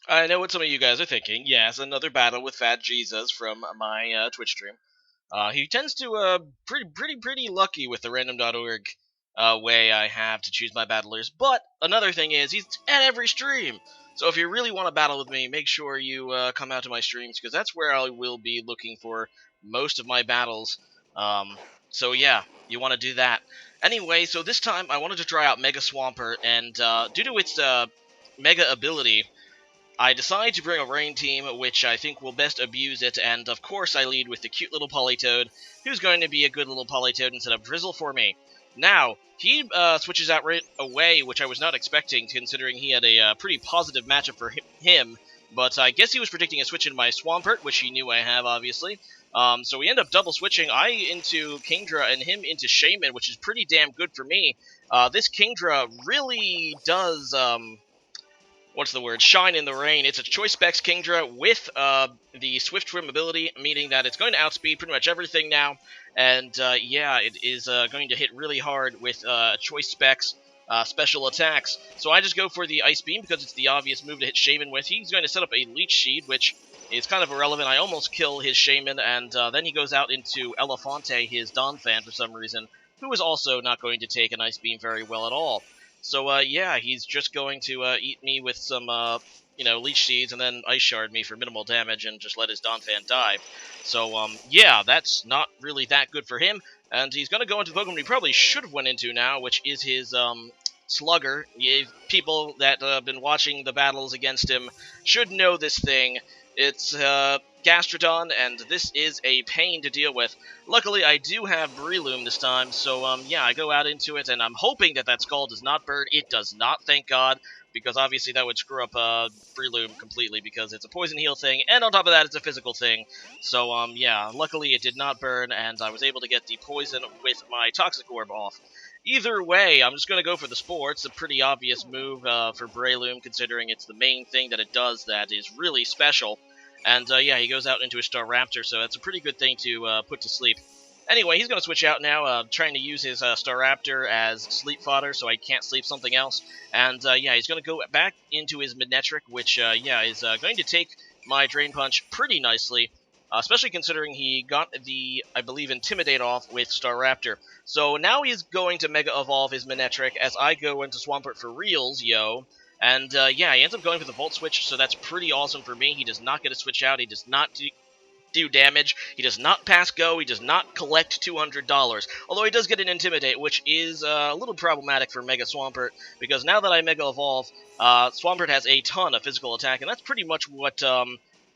I know what some of you guys are thinking. Yes, another battle with Fat Jesus from my Twitch stream. He tends to pretty lucky with the random.org way I have to choose my battlers. But another thing is he's at every stream. So if you really want to battle with me, make sure you come out to my streams because that's where I will be looking for most of my battles. So yeah, you want to do that. Anyway, so this time I wanted to try out Mega Swampert, and due to its Mega ability, I decide to bring a rain team, which I think will best abuse it, and of course I lead with the cute little Polytoad, who's going to be a good little Polytoad instead of Drizzle for me. Now, he switches out right away, which I was not expecting, considering he had a pretty positive matchup for him, but I guess he was predicting a switch into my Swampert, which he knew I have, obviously. So we end up double switching, I into Kingdra and him into Shaman, which is pretty damn good for me. This Kingdra really does, what's the word? Shine in the rain. It's a Choice Specs Kingdra with the Swift Swim ability, meaning that it's going to outspeed pretty much everything now. And yeah, it is going to hit really hard with Choice Specs special attacks. So I just go for the Ice Beam because it's the obvious move to hit Shaman with. He's going to set up a Leech Seed, which is kind of irrelevant. I almost kill his Shaman, and then he goes out into Elefante, his Donphan, for some reason, who is also not going to take an Ice Beam very well at all. So, yeah, he's just going to eat me with some, Leech Seeds and then Ice Shard me for minimal damage and just let his Donphan die. So, yeah, that's not really that good for him, and he's going to go into the Pokemon he probably should have went into now, which is his, Slugger. People that have been watching the battles against him should know this thing. It's, Gastrodon, and this is a pain to deal with. Luckily, I do have Breloom this time, so, yeah, I go out into it, and I'm hoping that that Skull does not burn. It does not, thank God, because obviously that would screw up, Breloom completely, because it's a Poison Heal thing, and on top of that, it's a physical thing. So, yeah, luckily it did not burn, and I was able to get the Poison with my Toxic Orb off. Either way, I'm just going to go for the Spore. It's a pretty obvious move for Breloom, considering it's the main thing that it does that is really special. And, yeah, he goes out into a Staraptor, so that's a pretty good thing to put to sleep. Anyway, he's going to switch out now, trying to use his Staraptor as sleep fodder, so I can't sleep something else. And, yeah, he's going to go back into his Manectric, which, yeah, is going to take my Drain Punch pretty nicely, especially considering he got the, I believe, Intimidate off with Staraptor. So now he's going to Mega Evolve his Manectric as I go into Swampert for reals, yo. And, yeah, he ends up going for the Volt Switch, so that's pretty awesome for me. He does not get a switch out. He does not do damage. He does not pass go. He does not collect $200. Although he does get an Intimidate, which is a little problematic for Mega Swampert, because now that I Mega Evolve, Swampert has a ton of physical attack, and that's pretty much what,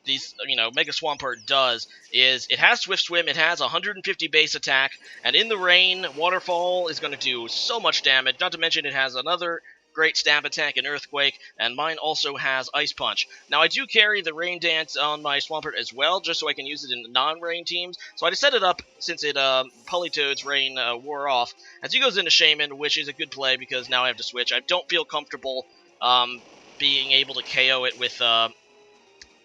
these, Mega Swampert does, is it has Swift Swim, it has 150 base attack, and in the rain, Waterfall is going to do so much damage, not to mention it has another great stab attack in Earthquake, and mine also has Ice Punch. Now, I do carry the Rain Dance on my Swampert as well, just so I can use it in non-rain teams, so I just set it up since it, Polytoad's Rain wore off, as he goes into Shaman, which is a good play, because now I have to switch. I don't feel comfortable, being able to KO it with,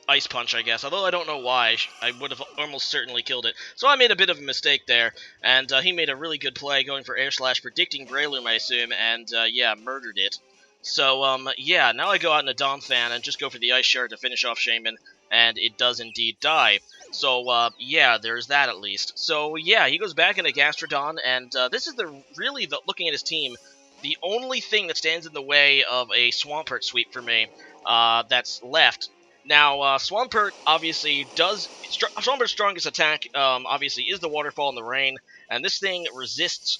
Ice Punch, I guess, although I don't know why. I would have almost certainly killed it. So I made a bit of a mistake there, and he made a really good play going for Air Slash, predicting Breloom, I assume, and, yeah, murdered it. So, yeah, now I go out in a Donphan and just go for the Ice Shard to finish off Shaman, and it does indeed die. So, yeah, there's that at least. So, yeah, he goes back into Gastrodon, and this is looking at his team, the only thing that stands in the way of a Swampert sweep for me that's left. Now, Swampert obviously Swampert's strongest attack, obviously, is the Waterfall in the Rain, and this thing resists,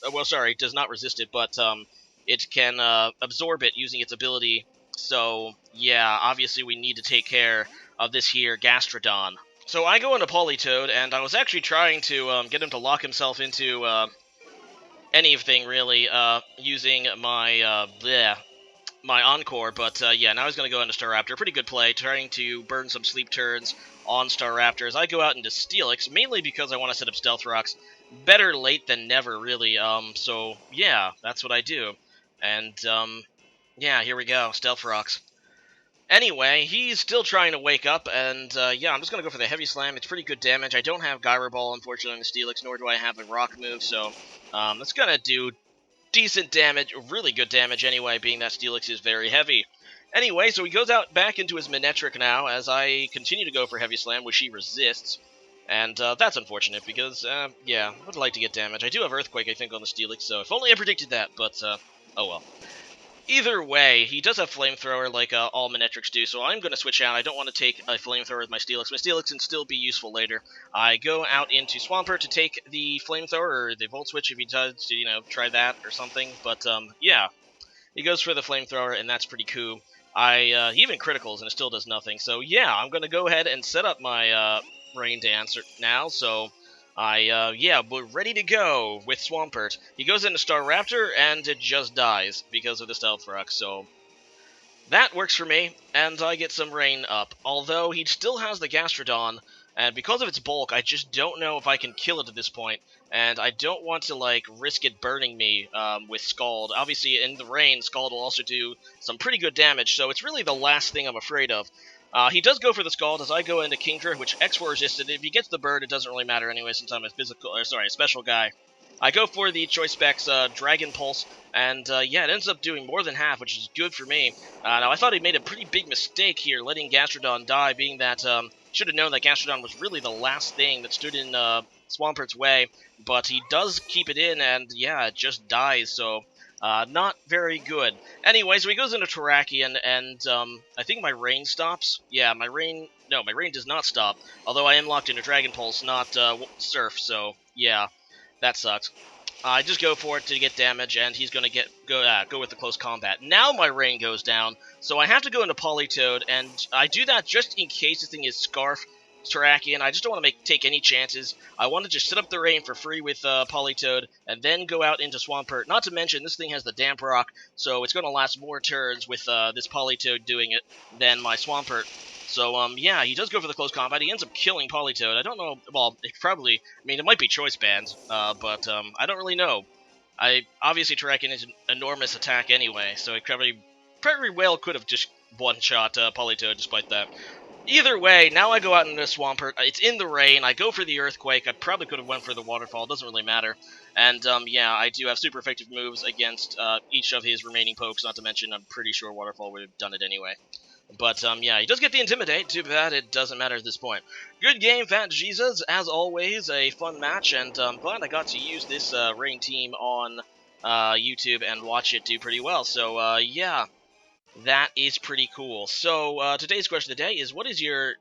does not resist it, but, it can, absorb it using its ability, so, yeah, obviously we need to take care of this here Gastrodon. So I go into Polytoad, and I was actually trying to, get him to lock himself into, anything, really, using my, my Encore, but yeah, now he's going to go into Staraptor. Pretty good play, trying to burn some sleep turns on Staraptor as I go out into Steelix, mainly because I want to set up Stealth Rocks. Better late than never, really, so yeah, that's what I do. And, yeah, here we go, Stealth Rocks. Anyway, he's still trying to wake up, and, yeah, I'm just going to go for the Heavy Slam. It's pretty good damage. I don't have Gyro Ball, unfortunately, on the Steelix, nor do I have a Rock move, so, it's going to do decent damage, really good damage anyway, being that Steelix is very heavy. Anyway, so he goes out back into his Manectric now, as I continue to go for Heavy Slam, which he resists. And that's unfortunate, because, yeah, I would like to get damage. I do have Earthquake, I think, on the Steelix, so if only I predicted that, but, oh well. Either way, he does have Flamethrower like all Manectrics do, so I'm going to switch out. I don't want to take a Flamethrower with my Steelix. My Steelix can still be useful later. I go out into Swampert to take the Flamethrower, or the Volt Switch if he does to, try that or something. But, yeah, he goes for the Flamethrower, and that's pretty cool. He even criticals, and it still does nothing. So, yeah, I'm going to go ahead and set up my Rain Dance now, so... yeah, we're ready to go with Swampert. He goes into Staraptor, and it just dies because of the Stealth Rock, so that works for me, and I get some rain up. Although he still has the Gastrodon, and because of its bulk, I just don't know if I can kill it at this point, and I don't want to, like, risk it burning me with Scald. Obviously, in the rain, Scald will also do some pretty good damage, so it's really the last thing I'm afraid of. He does go for the Scald as I go into Kingdra, which X4 resisted. If he gets the bird, it doesn't really matter anyway, since I'm a special guy. I go for the Choice Specs Dragon Pulse, and yeah, it ends up doing more than half, which is good for me. Now, I thought he made a pretty big mistake here, letting Gastrodon die, being that should have known that Gastrodon was really the last thing that stood in Swampert's way, but he does keep it in, and yeah, it just dies, so not very good. Anyway, so he goes into Terrakion, and I think my rain stops. Yeah, my rain does not stop, although I am locked into Dragon Pulse, not Surf, so yeah. That sucks. I just go for it to get damage, and he's going to go with the close combat. Now my rain goes down, so I have to go into Politoed, and I do that just in case this thing is Scarf Terrakion. I just don't want to take any chances. I want to just set up the rain for free with Politoed, and then go out into Swampert. Not to mention, this thing has the Damp Rock, so it's going to last more turns with this Politoed doing it than my Swampert. So, yeah, he does go for the close combat. He ends up killing Politoed. I don't know, well, it might be choice bands, but, I don't really know. Obviously, Terrakion is an enormous attack anyway, so it probably well could have just one-shot, Politoed despite that. Either way, now I go out into Swampert. It's in the rain. I go for the Earthquake. I probably could have went for the Waterfall. It doesn't really matter. And, yeah, I do have super effective moves against, each of his remaining pokes, not to mention I'm pretty sure Waterfall would have done it anyway. But, yeah, he does get the Intimidate. Too bad it doesn't matter at this point. Good game, Fat Jesus. As always, a fun match, and I'm glad I got to use this Rain team on YouTube and watch it do pretty well. So, yeah, that is pretty cool. So, today's question of the day is, what is your,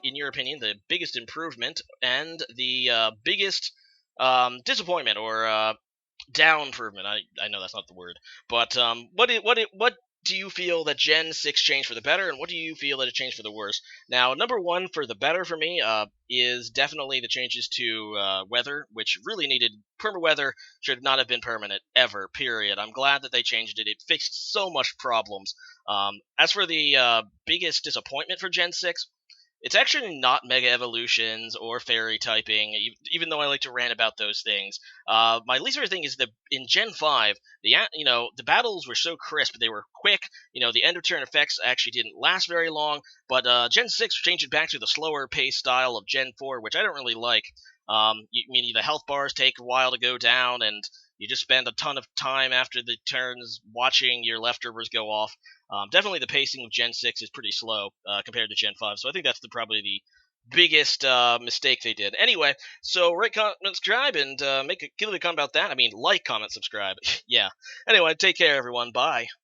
in your opinion, the biggest improvement and the biggest disappointment or down improvement? I know that's not the word, but what do you feel that Gen 6 changed for the better, and what do you feel that it changed for the worse? Now, number one for the better for me is definitely the changes to weather, which really needed. Perma weather should not have been permanent, ever, period. I'm glad that they changed it. It fixed so much problems. As for the biggest disappointment for Gen 6, it's actually not Mega Evolutions or Fairy typing, even though I like to rant about those things. My least favorite thing is that in Gen 5, the battles were so crisp, they were quick. The end of turn effects actually didn't last very long. But Gen 6 changed it back to the slower pace style of Gen 4, which I don't really like. The health bars take a while to go down, and you just spend a ton of time after the turns watching your leftovers go off. Definitely the pacing of Gen 6 is pretty slow compared to Gen 5, so I think that's probably the biggest mistake they did. Anyway, so rate, comment, subscribe, and give a comment about that. I mean, like, comment, subscribe. Yeah. Anyway, take care, everyone. Bye.